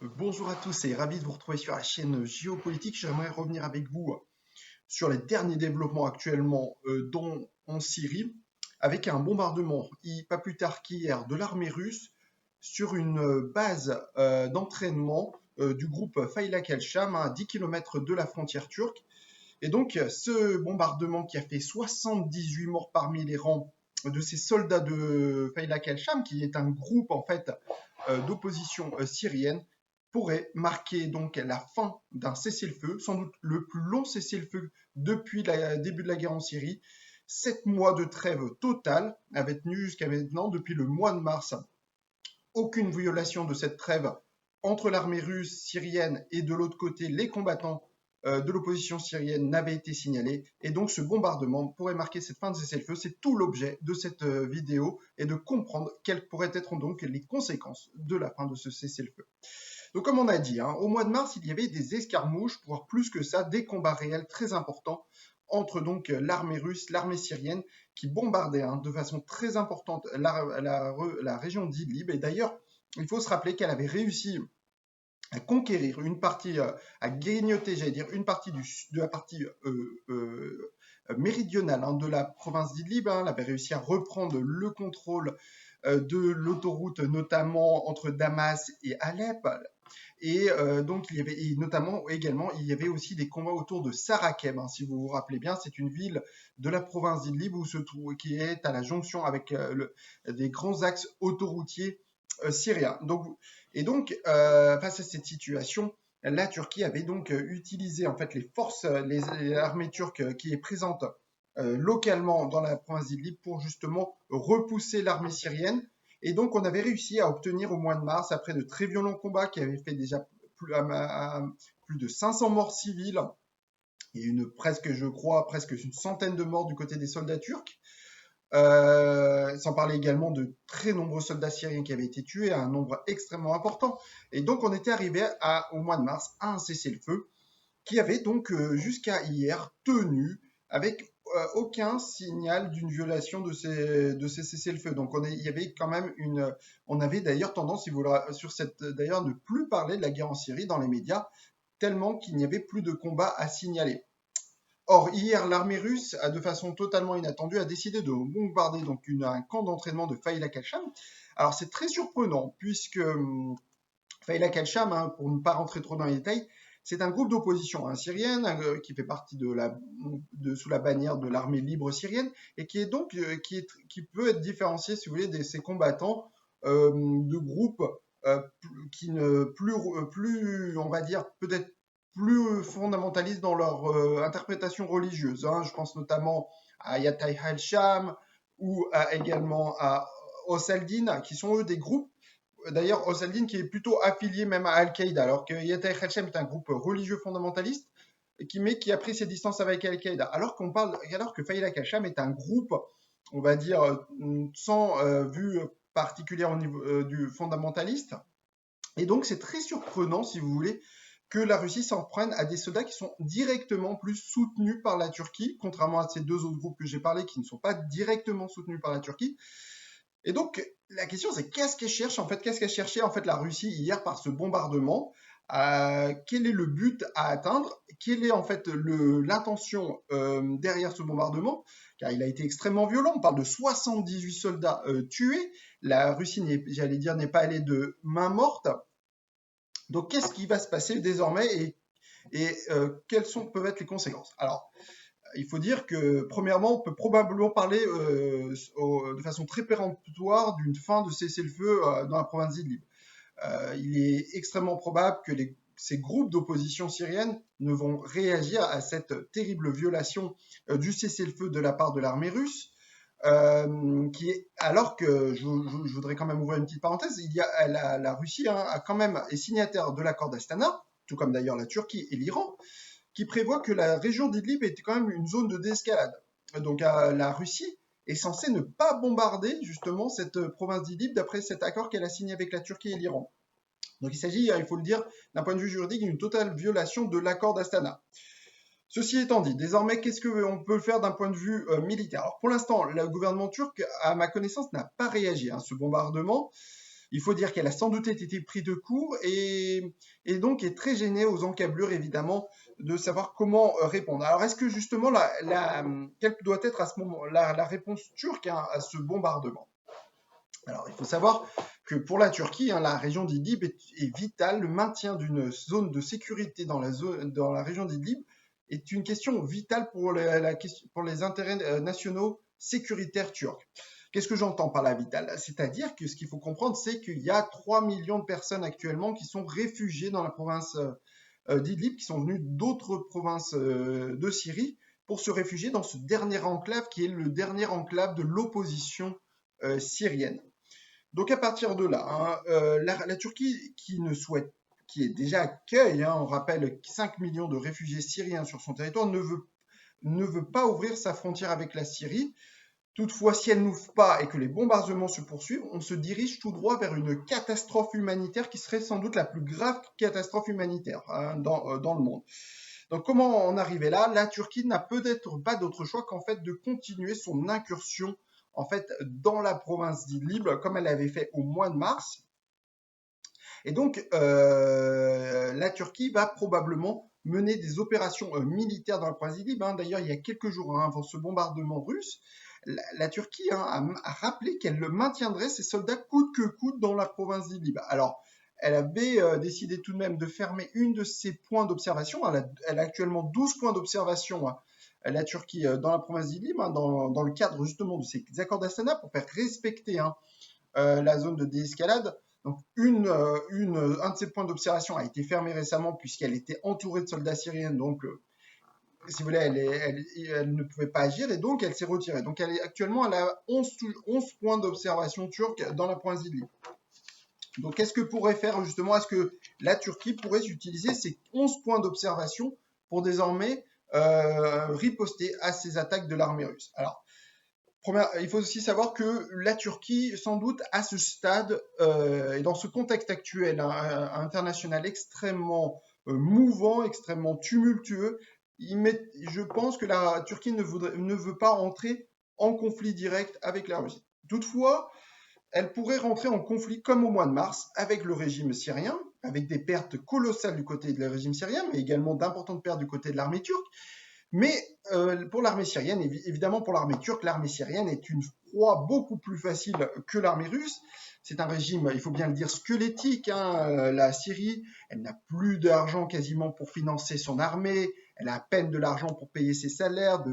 Bonjour à tous et ravi de vous retrouver sur la chaîne Géopolitique. J'aimerais revenir avec vous sur les derniers développements actuellement dont en Syrie, avec un bombardement, pas plus tard qu'hier, de l'armée russe sur une base d'entraînement du groupe Faylaq al-Sham à 10 km de la frontière turque. Et donc ce bombardement qui a fait 78 morts parmi les rangs de ces soldats de Faylaq al-Sham, qui est un groupe en fait d'opposition syrienne, pourrait marquer donc la fin d'un cessez-le-feu, sans doute le plus long cessez-le-feu depuis le début de la guerre en Syrie. 7 mois de trêve totale avaient tenu jusqu'à maintenant depuis le mois de mars. Aucune violation de cette trêve entre l'armée russe syrienne et de l'autre côté les combattants de l'opposition syrienne n'avait été signalée. Et donc ce bombardement pourrait marquer cette fin de cessez-le-feu. C'est tout l'objet de cette vidéo et de comprendre quelles pourraient être donc les conséquences de la fin de ce cessez-le-feu. Donc comme on a dit, au mois de mars, il y avait des escarmouches, voire plus que ça, des combats réels très importants entre donc l'armée russe, l'armée syrienne, qui bombardaient de façon très importante la région d'Idlib. Et d'ailleurs, il faut se rappeler qu'elle avait réussi à conquérir une partie, à grignoter, j'allais dire, une partie de la partie méridionale de la province d'Idlib. Elle avait réussi à reprendre le contrôle de l'autoroute, notamment entre Damas et Alep. Et donc, il y avait, et notamment également, il y avait aussi des combats autour de Sarakeb. Si vous vous rappelez bien, c'est une ville de la province d'Idlib qui est à la jonction avec des grands axes autoroutiers syriens. Donc, face à cette situation, la Turquie avait donc utilisé en fait les forces, l'armée turque qui est présente localement dans la province d'Idlib pour justement repousser l'armée syrienne. Et donc, on avait réussi à obtenir au mois de mars, après de très violents combats qui avaient fait déjà plus de 500 morts civiles et je crois, presque une centaine de morts du côté des soldats turcs, sans parler également de très nombreux soldats syriens qui avaient été tués, à un nombre extrêmement important. Et donc, on était arrivé au mois de mars à un cessez-le-feu qui avait donc jusqu'à hier tenu avec aucun signal d'une violation de ces cessez-le-feu. Donc il y avait quand même on avait d'ailleurs tendance, si vous sur cette, d'ailleurs, ne plus parler de la guerre en Syrie dans les médias, tellement qu'il n'y avait plus de combats à signaler. Or, hier, l'armée russe, de façon totalement inattendue, a décidé de bombarder donc un camp d'entraînement de Faylaq al-Sham. Alors, c'est très surprenant, puisque Faylaq al-Sham, pour ne pas rentrer trop dans les détails, c'est un groupe d'opposition syrienne qui fait partie sous la bannière de l'armée libre syrienne et qui est donc qui peut être différencié, si vous voulez, de ces combattants de groupes qui ne plus, on va dire, peut-être plus fondamentalistes dans leur interprétation religieuse. Je pense notamment à Yatay al-Sham ou également à Osaldin, qui sont eux des groupes. D'ailleurs, Osaldin qui est plutôt affilié même à Al-Qaïda, alors que Yatay al-Shem est un groupe religieux fondamentaliste qui a pris ses distances avec Al-Qaïda. Alors que Faylaq al-Sham est un groupe, on va dire, sans vue particulière au niveau du fondamentaliste. Et donc, c'est très surprenant, si vous voulez, que la Russie s'en prenne à des soldats qui sont directement plus soutenus par la Turquie, contrairement à ces deux autres groupes que j'ai parlé qui ne sont pas directement soutenus par la Turquie. Et donc, la question, c'est qu'est-ce qu'elle cherchait en fait la Russie hier par ce bombardement? Quel est le but à atteindre? Quelle est en fait l'intention derrière ce bombardement? Car il a été extrêmement violent. On parle de 78 soldats tués. La Russie, j'allais dire, n'est pas allée de main morte. Donc, qu'est-ce qui va se passer désormais et quelles peuvent être les conséquences? Alors, il faut dire que, premièrement, on peut probablement parler de façon très péremptoire d'une fin de cessez-le-feu dans la province d'Idlib. Il est extrêmement probable que ces groupes d'opposition syrienne ne vont réagir à cette terrible violation du cessez-le-feu de la part de l'armée russe. Alors que je voudrais quand même ouvrir une petite parenthèse, la Russie a quand même est signataire de l'accord d'Astana, tout comme d'ailleurs la Turquie et l'Iran, qui prévoit que la région d'Idlib est quand même une zone de désescalade. Donc la Russie est censée ne pas bombarder justement cette province d'Idlib d'après cet accord qu'elle a signé avec la Turquie et l'Iran. Donc il s'agit, il faut le dire, d'un point de vue juridique, d'une totale violation de l'accord d'Astana. Ceci étant dit, désormais, qu'est-ce qu'on peut faire d'un point de vue militaire? Alors pour l'instant, le gouvernement turc, à ma connaissance, n'a pas réagi à ce bombardement. Il faut dire qu'elle a sans doute été prise de court et donc est très gênée aux encablures, évidemment, de savoir comment répondre. Alors, est-ce que justement, quelle doit être à ce moment la réponse turque hein, à ce bombardement? Alors, il faut savoir que pour la Turquie, hein, la région d'Idlib est vitale. Le maintien d'une zone de sécurité dans la région d'Idlib est une question vitale pour les intérêts nationaux sécuritaires turcs. Qu'est-ce que j'entends par la vitale? C'est-à-dire que ce qu'il faut comprendre, c'est qu'il y a 3 millions de personnes actuellement qui sont réfugiées dans la province d'Idlib, qui sont venues d'autres provinces de Syrie pour se réfugier dans ce dernier enclave qui est le dernier enclave de l'opposition syrienne. Donc à partir de là, hein, la Turquie qui est déjà accueille, hein, on rappelle 5 millions de réfugiés syriens sur son territoire, ne veut pas ouvrir sa frontière avec la Syrie. Toutefois, si elle n'ouvre pas et que les bombardements se poursuivent, on se dirige tout droit vers une catastrophe humanitaire qui serait sans doute la plus grave catastrophe humanitaire hein, dans le monde. Donc comment en arriver là? La Turquie n'a peut-être pas d'autre choix qu'en fait de continuer son incursion en fait dans la province d'Idlib comme elle avait fait au mois de mars. Et donc la Turquie va probablement mener des opérations militaires dans la province d'Idlib. Hein. D'ailleurs, il y a quelques jours hein, avant ce bombardement russe, la Turquie hein, a rappelé qu'elle maintiendrait ses soldats coûte que coûte dans la province d'Idlib. Alors, elle avait décidé tout de même de fermer une de ses points d'observation. Elle a actuellement 12 points d'observation, hein, la Turquie, dans la province d'Idlib, hein, dans le cadre justement de ces accords d'Astana pour faire respecter hein, la zone de déescalade. Donc, un de ces points d'observation a été fermé récemment puisqu'elle était entourée de soldats syriens. Donc, si vous voulez, elle ne pouvait pas agir et donc elle s'est retirée. Donc actuellement, elle a 11 points d'observation turque dans la province d'Idlib. Donc qu'est-ce que pourrait faire justement? Est-ce que la Turquie pourrait utiliser ces 11 points d'observation pour désormais riposter à ces attaques de l'armée russe? Alors, il faut aussi savoir que la Turquie, sans doute, à ce stade et dans ce contexte actuel hein, international extrêmement mouvant, extrêmement tumultueux, je pense que la Turquie ne veut pas entrer en conflit direct avec la Russie. Toutefois, elle pourrait rentrer en conflit comme au mois de mars avec le régime syrien, avec des pertes colossales du côté du régime syrien, mais également d'importantes pertes du côté de l'armée turque. Mais pour l'armée syrienne, évidemment pour l'armée turque, l'armée syrienne est une proie beaucoup plus facile que l'armée russe. C'est un régime, il faut bien le dire, squelettique. Hein. La Syrie, elle n'a plus d'argent quasiment pour financer son armée. Elle a à peine de l'argent pour payer ses salaires.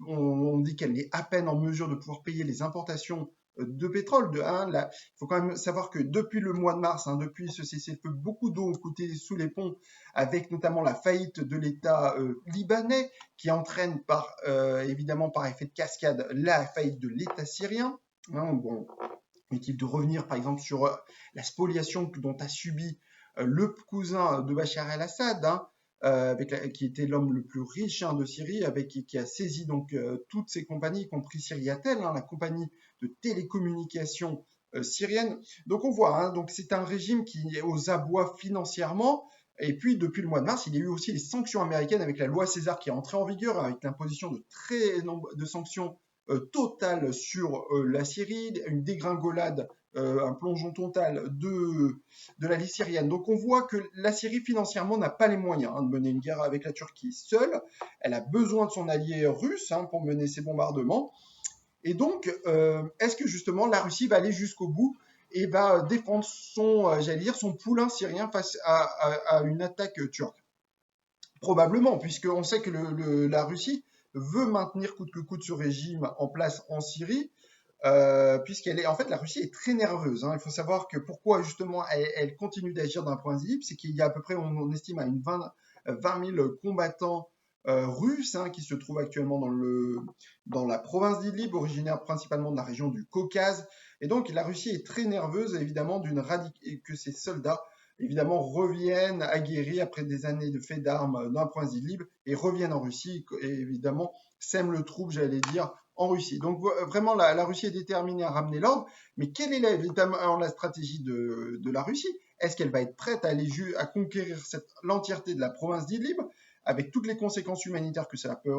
On dit qu'elle est à peine en mesure de pouvoir payer les importations de pétrole. Il faut quand même savoir que depuis le mois de mars, hein, depuis ce cessez-le-feu, beaucoup d'eau ont coûté sous les ponts, avec notamment la faillite de l'État libanais, qui entraîne évidemment par effet de cascade la faillite de l'État syrien. Hein, bon, inutile de revenir par exemple sur la spoliation dont a subi le cousin de Bachar el-Assad, hein, qui était l'homme le plus riche hein, de Syrie, qui a saisi donc toutes ses compagnies, y compris Syriatel, hein, la compagnie de télécommunications syrienne. Donc on voit, hein, donc c'est un régime qui est aux abois financièrement. Et puis depuis le mois de mars, il y a eu aussi les sanctions américaines avec la loi César qui est entrée en vigueur, avec l'imposition de sanctions totales sur la Syrie, une dégringolade, un plongeon total de la vie syrienne. Donc on voit que la Syrie financièrement n'a pas les moyens hein, de mener une guerre avec la Turquie seule. Elle a besoin de son allié russe hein, pour mener ses bombardements. Et donc, est-ce que justement la Russie va aller jusqu'au bout et va défendre son poulain syrien face à une attaque turque? Probablement, puisqu'on sait que la Russie veut maintenir coûte que coûte ce régime en place en Syrie, en fait, la Russie est très nerveuse. Hein. Il faut savoir que pourquoi justement elle continue d'agir dans la province d'Idlib, c'est qu'il y a à peu près, on estime à 20 000 combattants russes hein, qui se trouvent actuellement dans la province d'Idlib, originaire principalement de la région du Caucase. Et donc la Russie est très nerveuse évidemment que ses soldats évidemment reviennent aguerris après des années de faits d'armes dans la province d'Idlib et reviennent en Russie et évidemment sèment le trouble, j'allais dire, en Russie. Donc vraiment la Russie est déterminée à ramener l'ordre, mais quelle est évidemment la stratégie de la Russie? Est-ce qu'elle va être prête à conquérir l'entièreté de la province d'Idlib avec toutes les conséquences humanitaires que cela peut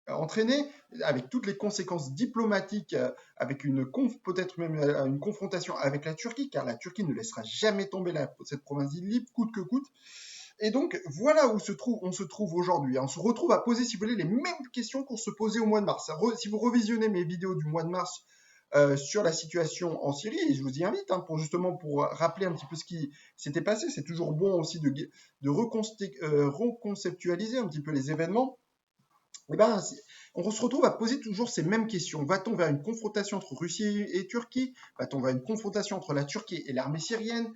entraîner, avec toutes les conséquences diplomatiques, avec peut-être même une confrontation avec la Turquie, car la Turquie ne laissera jamais tomber cette province d'Idlib, coûte que coûte. Et donc, voilà où on se trouve aujourd'hui. On se retrouve à poser, si vous voulez, les mêmes questions qu'on se posait au mois de mars. Si vous revisionnez mes vidéos du mois de mars sur la situation en Syrie, et je vous y invite pour rappeler un petit peu ce qui s'était passé. C'est toujours bon aussi de reconceptualiser un petit peu les événements. Eh ben, on se retrouve à poser toujours ces mêmes questions. Va-t-on vers une confrontation entre Russie et Turquie? Va-t-on vers une confrontation entre la Turquie et l'armée syrienne?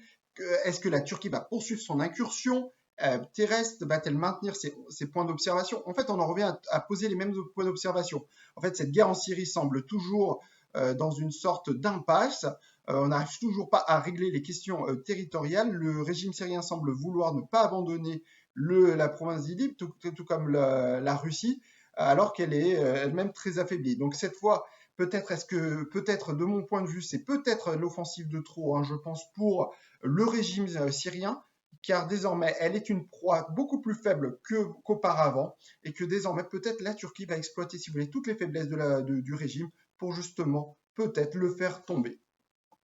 Est-ce que la Turquie va poursuivre son incursion terrestre? Va-t-elle maintenir ses points d'observation? En fait, on en revient à poser les mêmes points d'observation. En fait, cette guerre en Syrie semble toujours dans une sorte d'impasse. On n'arrive toujours pas à régler les questions territoriales. Le régime syrien semble vouloir ne pas abandonner la province d'Idlib, tout comme la Russie, alors qu'elle est elle-même très affaiblie. Donc cette fois, peut-être de mon point de vue, c'est peut-être l'offensive de trop, hein, je pense, pour le régime syrien, car désormais elle est une proie beaucoup plus faible qu'auparavant, et que désormais peut-être la Turquie va exploiter, si vous voulez, toutes les faiblesses du régime pour justement peut-être le faire tomber.